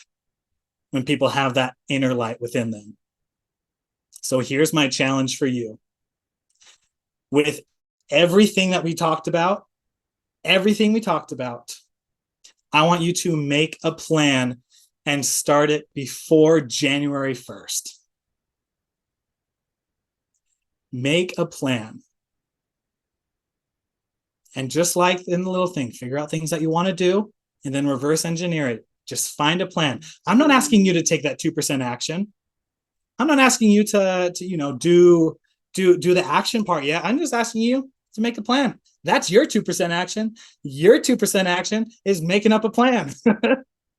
when people have that inner light within them. So here's my challenge for you. With everything we talked about, I want you to make a plan and start it before January 1st. Make a plan. And just like in the little thing, figure out things that you want to do and then reverse engineer it. Just find a plan. I'm not asking you to take that 2% action. I'm not asking you to do the action part yet. I'm just asking you to make a plan. That's your 2% action. Your 2% action is making up a plan.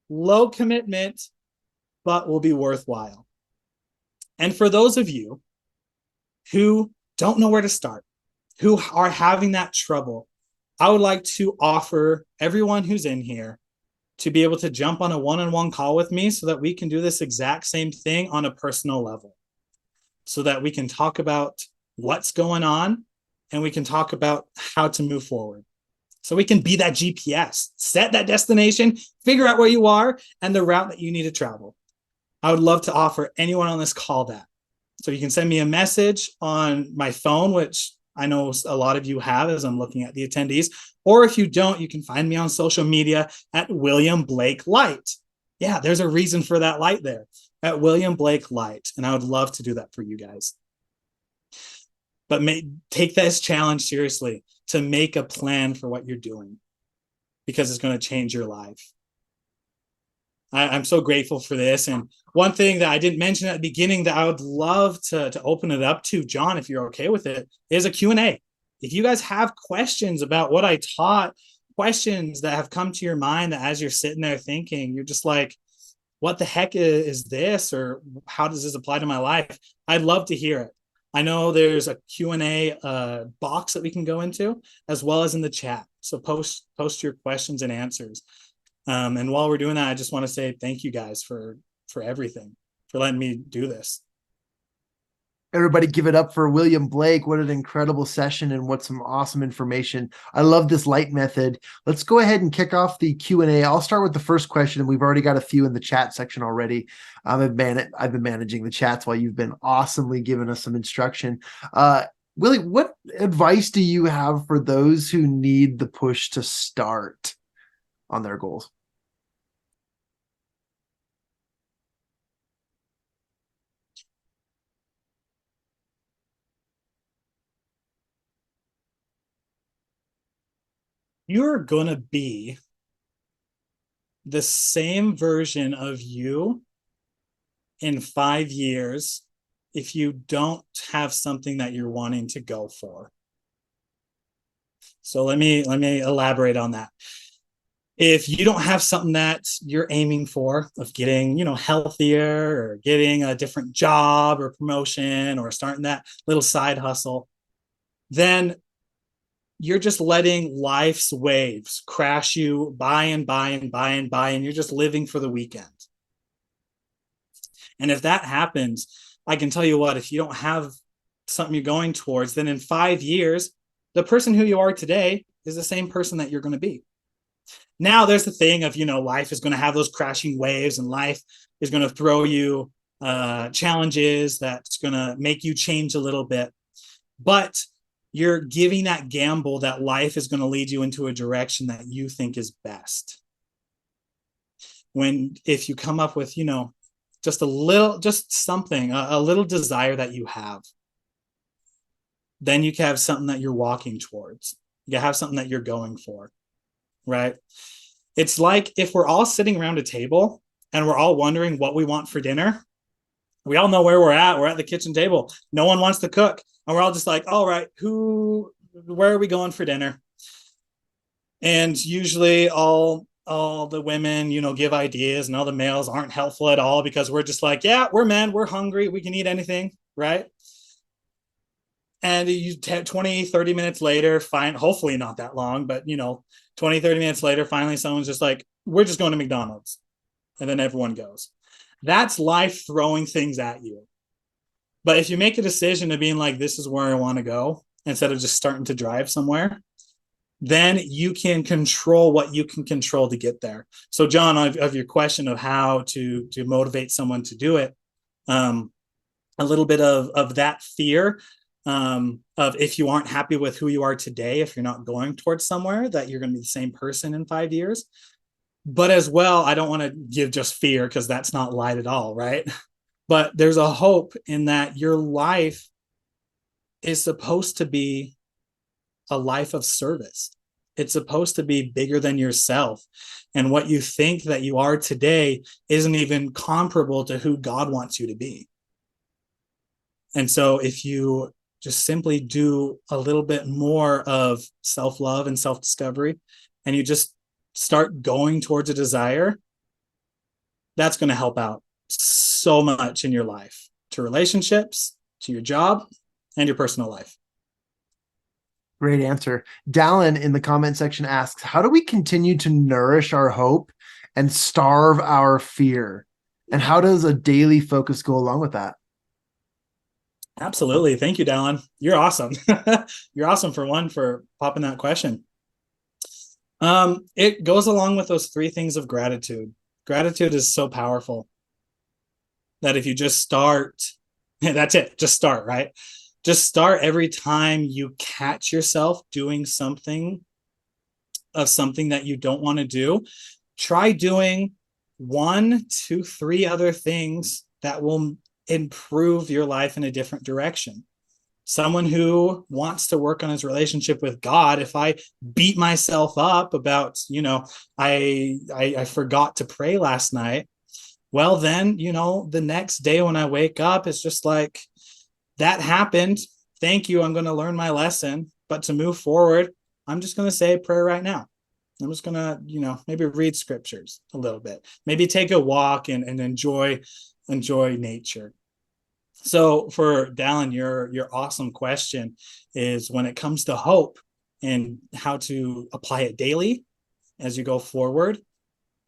Low commitment, but will be worthwhile. And for those of you who don't know where to start, who are having that trouble, I would like to offer everyone who's in here to be able to jump on a one-on-one call with me, so that we can do this exact same thing on a personal level, so that we can talk about what's going on and we can talk about how to move forward. So we can be that GPS, set that destination, figure out where you are and the route that you need to travel. I would love to offer anyone on this call that. So you can send me a message on my phone, which I know a lot of you have as I'm looking at the attendees. Or if you don't, you can find me on social media at William Blake Light. Yeah, there's a reason for that light there, at William Blake Light. And I would love to do that for you guys. But take this challenge seriously, to make a plan for what you're doing, because it's going to change your life. I'm so grateful for this. And one thing that I didn't mention at the beginning that I would love to open it up to, John, if you're okay with it, is a Q&A. If you guys have questions about what I taught, questions that have come to your mind that as you're sitting there thinking, you're just like, what the heck is this? Or how does this apply to my life? I'd love to hear it. I know there's a Q&A box that we can go into, as well as in the chat. So post your questions and answers. And while we're doing that, I just want to say thank you guys for everything, for letting me do this. Everybody give it up for William Blake. What an incredible session and what some awesome information. I love this light method. Let's go ahead and kick off the Q&A. I'll start with the first question. We've already got a few in the chat section already. I've been managing the chats while you've been awesomely giving us some instruction. Willie, what advice do you have for those who need the push to start on their goals? You're going to be the same version of you in 5 years if you don't have something that you're wanting to go for. So let me elaborate on that. If you don't have something that you're aiming for, of getting, healthier, or getting a different job or promotion, or starting that little side hustle, then you're just letting life's waves crash you by and by and by and by, and you're just living for the weekend. And if that happens, I can tell you what, if you don't have something you're going towards, then in 5 years, the person who you are today is the same person that you're going to be. Now there's the thing of, life is going to have those crashing waves, and life is going to throw you challenges that's going to make you change a little bit. But you're giving that gamble that life is going to lead you into a direction that you think is best. If you come up with, just something, a little desire that you have, then you can have something that you're walking towards. You have something that you're going for, right? It's like if we're all sitting around a table and we're all wondering what we want for dinner. We all know where we're at. We're at the kitchen table. No one wants to cook. And we're all just like, all right, where are we going for dinner? And usually all the women, give ideas, and all the males aren't helpful at all, because we're just like, yeah, we're men, we're hungry, we can eat anything, right? And 20, 30 minutes later, hopefully not that long, but 20, 30 minutes later, finally someone's just like, we're just going to McDonald's. And then everyone goes. That's life throwing things at you. But if you make a decision of being like, this is where I want to go, instead of just starting to drive somewhere, then you can control what you can control to get there. So John, of your question of how to motivate someone to do it, a little bit of that fear, of if you aren't happy with who you are today, if you're not going towards somewhere, that you're going to be the same person in 5 years. But as well, I don't want to give just fear, because that's not light at all, right? But there's a hope in that your life is supposed to be a life of service. It's supposed to be bigger than yourself. And what you think that you are today isn't even comparable to who God wants you to be. And so if you just simply do a little bit more of self-love and self-discovery, and you just start going towards a desire, that's going to help out so much in your life, to relationships, to your job, and your personal life. Great answer. Dallin in the comment section asks, how do we continue to nourish our hope and starve our fear? And how does a daily focus go along with that? Absolutely. Thank you, Dallin. You're awesome. You're awesome for popping that question. It goes along with those 3 things of gratitude. Gratitude is so powerful that if you just start, that's it, just start, right? Just start every time you catch yourself doing something that you don't want to do. Try doing 1, 2, 3 other things that will improve your life in a different direction. Someone who wants to work on his relationship with God, if I beat myself up about, I forgot to pray last night, well, then, the next day when I wake up, it's just like, that happened. Thank you. I'm going to learn my lesson. But to move forward, I'm just going to say a prayer right now. I'm just going to, maybe read scriptures a little bit, maybe take a walk and enjoy nature. So for Dallin, your awesome question is, when it comes to hope and how to apply it daily as you go forward,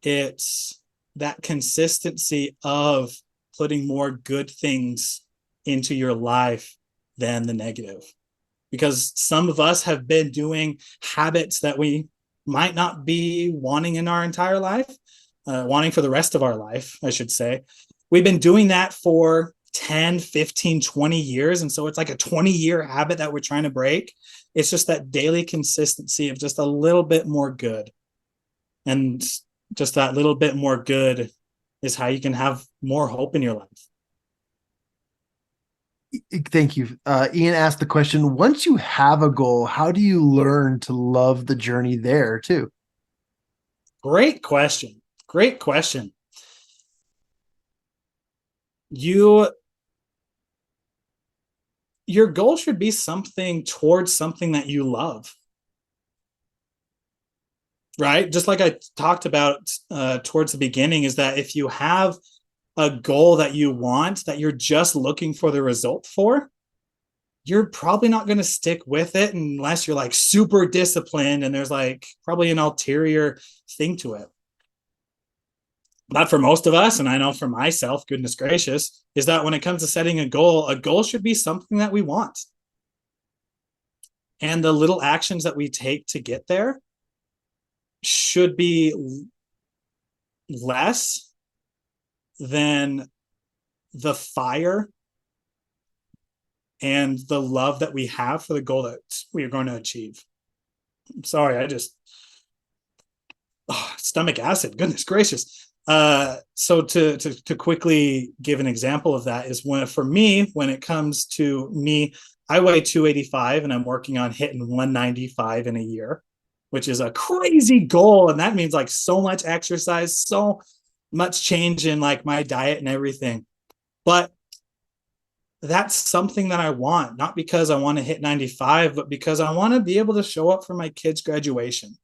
it's that consistency of putting more good things into your life than the negative. Because some of us have been doing habits that we might not be wanting in our entire life, wanting for the rest of our life, I should say. We've been doing that for 10, 15, 20 years. And so it's like a 20-year habit that we're trying to break. It's just that daily consistency of just a little bit more good. And just that little bit more good is how you can have more hope in your life. Thank you. Ian asked the question, once you have a goal, how do you learn to love the journey there too? Great question. Great question. Your goal should be something towards something that you love. Right? Just like I talked about towards the beginning, is that if you have a goal that you want, that you're just looking for the result for, you're probably not going to stick with it unless you're like super disciplined and there's like probably an ulterior thing to it. But for most of us, and I know for myself, goodness gracious, is that when it comes to setting a goal should be something that we want. And the little actions that we take to get there should be less than the fire and the love that we have for the goal that we are going to achieve. I'm sorry, I just stomach acid, goodness gracious. So to quickly give an example of that is for me, when it comes to me, I weigh 285 and I'm working on hitting 195 in a year, which is a crazy goal. And that means like so much exercise, so much change in like my diet and everything. But that's something that I want, not because I want to hit 95, but because I want to be able to show up for my kids' graduation.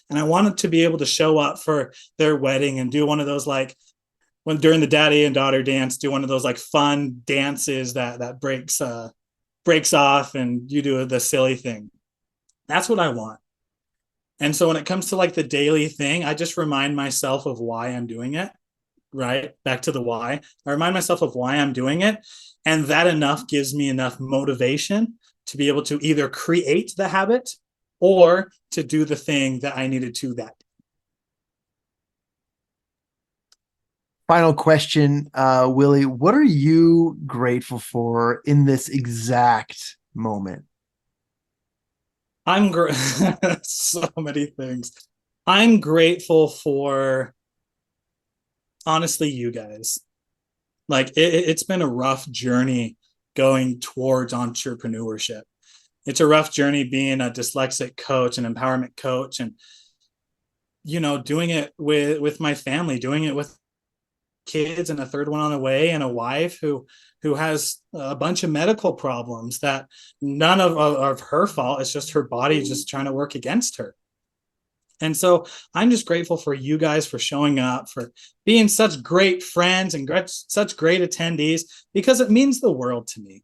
And I wanted to be able to show up for their wedding and do one of those, like when during the daddy and daughter dance, do one of those like fun dances that breaks off and you do the silly thing. That's what I want. And so when it comes to like the daily thing, I just remind myself of why I'm doing it, right? Back to the why. I remind myself of why I'm doing it. And that enough gives me enough motivation to be able to either create the habit or to do the thing that I needed to that. Final question, Willie, what are you grateful for in this exact moment? So many things. I'm grateful for, honestly, you guys. Like it's been a rough journey going towards entrepreneurship. It's a rough journey being a dyslexic coach, an empowerment coach, and doing it with my family, doing it with kids and a third one on the way, and a wife who has a bunch of medical problems that none of her fault. It's just her body just trying to work against her. And so I'm just grateful for you guys for showing up, for being such great friends and such great attendees, because it means the world to me.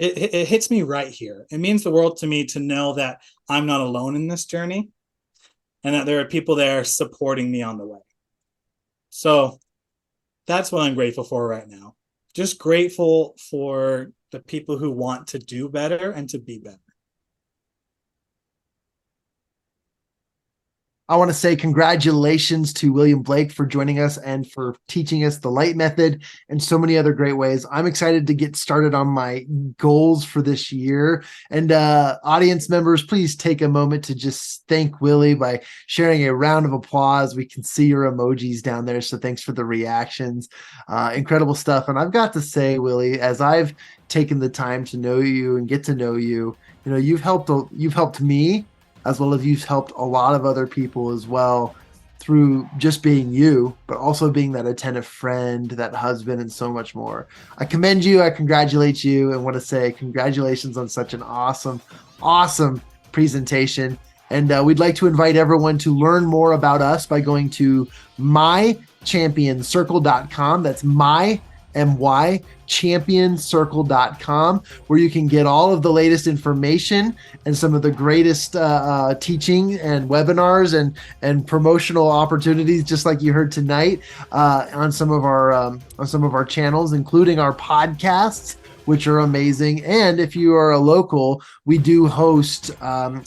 It hits me right here. It means the world to me to know that I'm not alone in this journey and that there are people there supporting me on the way. So that's what I'm grateful for right now. Just grateful for the people who want to do better and to be better. I want to say congratulations to William Blake for joining us and for teaching us the LIGHT method and so many other great ways. I'm excited to get started on my goals for this year. And audience members, please take a moment to just thank Willie by sharing a round of applause. We can see your emojis down there, so thanks for the reactions. Incredible stuff. And I've got to say, Willie, as I've taken the time to know you and get to know you, you've helped me, as well as you've helped a lot of other people as well through just being you, but also being that attentive friend, that husband, and so much more. I commend you. I congratulate you and want to say congratulations on such an awesome, awesome presentation. And we'd like to invite everyone to learn more about us by going to mychampionscircle.com. That's championcircle.com, where you can get all of the latest information and some of the greatest teaching and webinars and promotional opportunities, just like you heard tonight, on some of our channels, including our podcasts, which are amazing. And if you are a local, we do host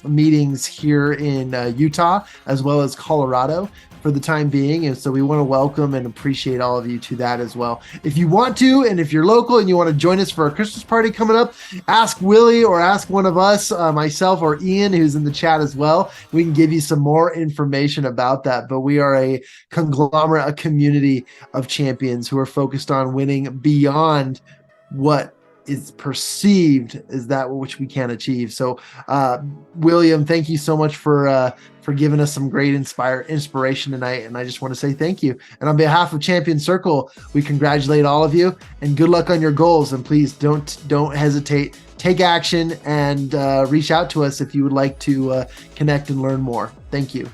meetings here in Utah as well as Colorado for the time being. And so we want to welcome and appreciate all of you to that as well. If you want to, and if you're local and you want to join us for our Christmas party coming up, ask Willie or ask one of us, myself or Ian, who's in the chat as well. We can give you some more information about that. But we are a conglomerate, a community of champions who are focused on winning beyond what is perceived as that which we can achieve. So, William, thank you so much for giving us some great inspiration tonight. And I just want to say thank you. And on behalf of Champion Circle, we congratulate all of you and good luck on your goals. And please don't hesitate. Take action and reach out to us if you would like to connect and learn more. Thank you.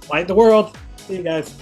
Light the world. See you guys.